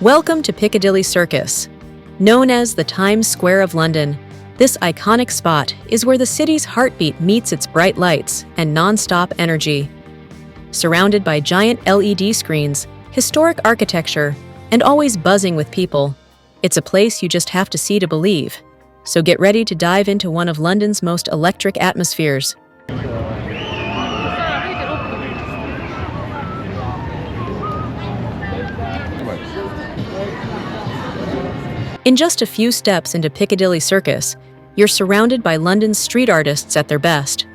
Welcome to Piccadilly Circus. Known as the Times Square of London, this iconic spot is where the city's heartbeat meets its bright lights and non-stop energy. Surrounded by giant LED screens, historic architecture, and always buzzing with people, it's a place you just have to see to believe. So get ready to dive into one of London's most electric atmospheres. In just a few steps into Piccadilly Circus, you're surrounded by London's street artists at their best.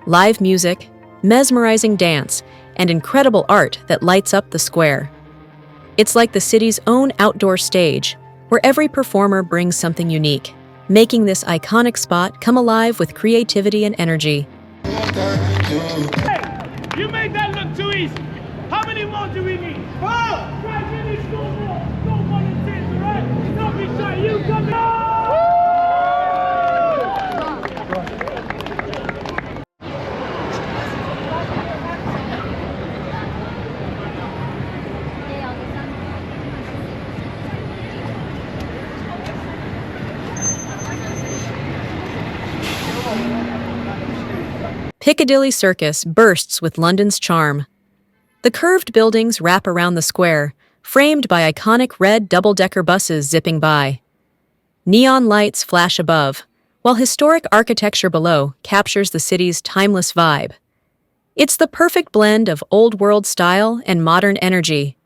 Live music, mesmerizing dance, and incredible art that lights up the square. It's like the city's own outdoor stage, where every performer brings something unique, making this iconic spot come alive with creativity and energy. Hey, you made that look too easy. How many more do we need? 4! Right, we need 4 more. No volunteers, all right? Don't be shy, you come here. Piccadilly Circus bursts with London's charm. The curved buildings wrap around the square, framed by iconic red double-decker buses zipping by. Neon lights flash above, while historic architecture below captures the city's timeless vibe. It's the perfect blend of old-world style and modern energy.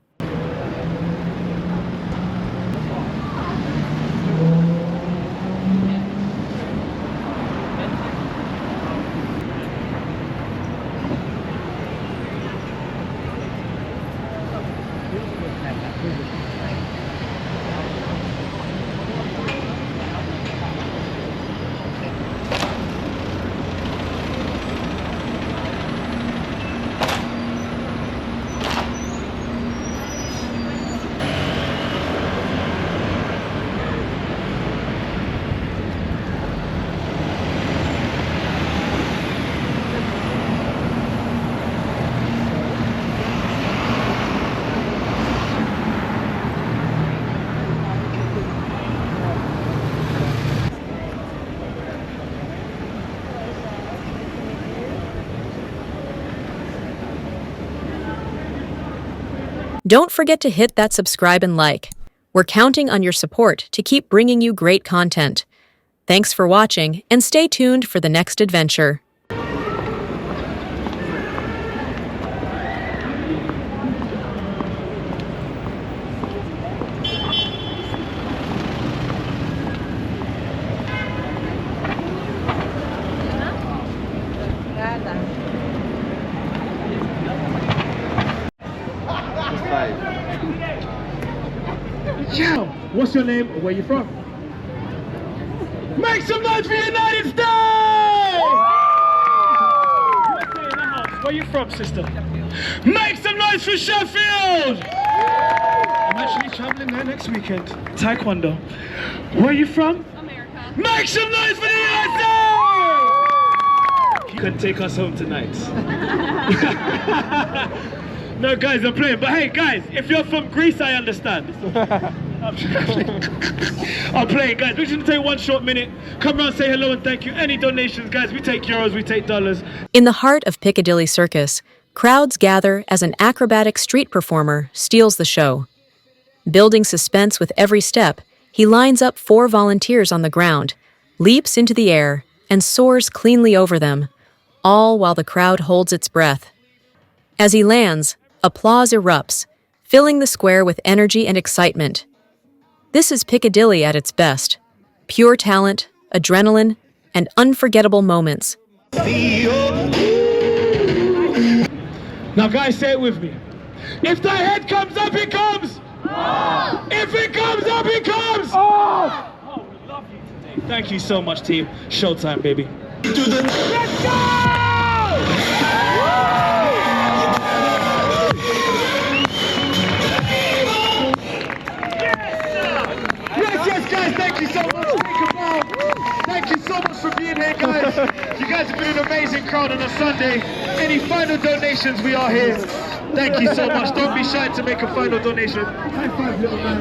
Don't forget to hit that subscribe and like. We're counting on your support to keep bringing you great content. Thanks for watching, and stay tuned for the next adventure. Yo, what's your name? Where you from? Make some noise for the United States! USA in the house. Where you from, sister? Make some noise for Sheffield! I'm actually traveling there next weekend. Taekwondo. Where you from? America. Make some noise for the USA! You can take us home tonight. No, guys, I'm playing. But hey, guys, if you're from Greece, I understand. I'm playing, guys. We're just gonna take 1 short minute. Come around, say hello, and thank you. Any donations, guys? We take euros, we take dollars. In the heart of Piccadilly Circus, crowds gather as an acrobatic street performer steals the show. Building suspense with every step, he lines up 4 volunteers on the ground, leaps into the air, and soars cleanly over them, all while the crowd holds its breath. As he lands, applause erupts, filling the square with energy and excitement. This is Piccadilly at its best. Pure talent, adrenaline, and unforgettable moments. Now, guys, say it with me. If the head comes up, it comes! Oh! If it comes up, it comes! Oh! Oh, we love you today. Thank you so much, team. Showtime, baby. Let's go! Yes, guys, thank you so much. Thank you so much for being here, guys. You guys have been an amazing crowd on a Sunday. Any final donations, we are here. Thank you so much. Don't be shy to make a final donation. High five, little man.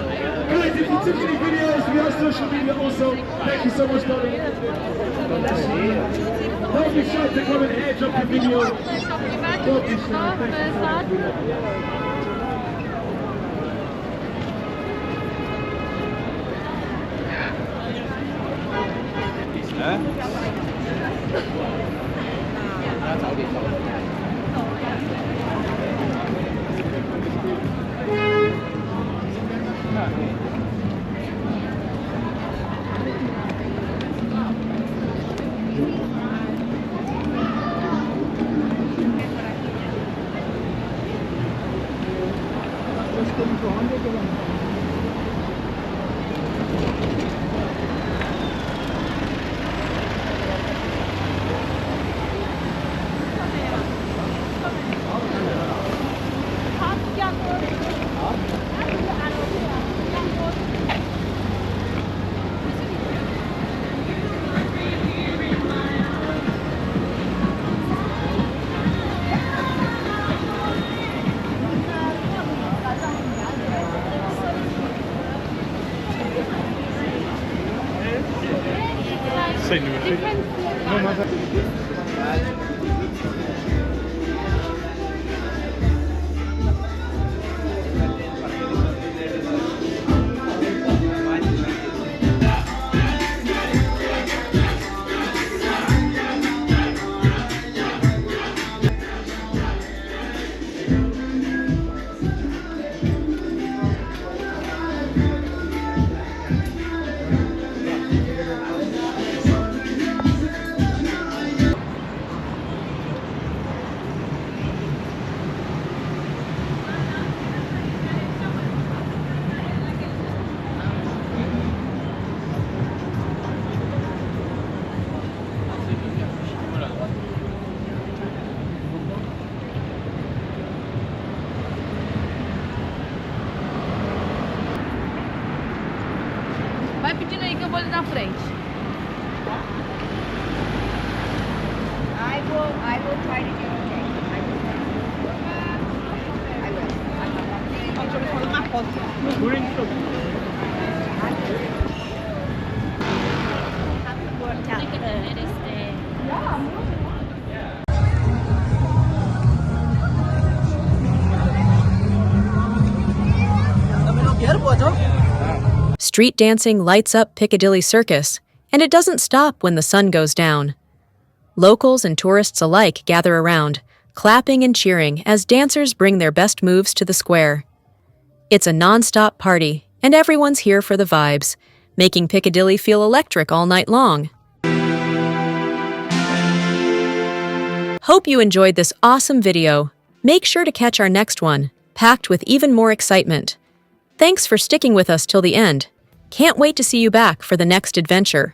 Guys, if you took any videos, we have social media also. Thank you so much, darling. Don't be shy to come and airdrop the video. Don't be shy. Thank you. Say new thing. No matter. Vai pedindo aí que eu vou ali na frente. I will try to get okay. I will. Deixa eu fazer uma foto. Street dancing lights up Piccadilly Circus, and it doesn't stop when the sun goes down. Locals and tourists alike gather around, clapping and cheering as dancers bring their best moves to the square. It's a non-stop party, and everyone's here for the vibes, making Piccadilly feel electric all night long. Hope you enjoyed this awesome video. Make sure to catch our next one, packed with even more excitement. Thanks for sticking with us till the end. Can't wait to see you back for the next adventure.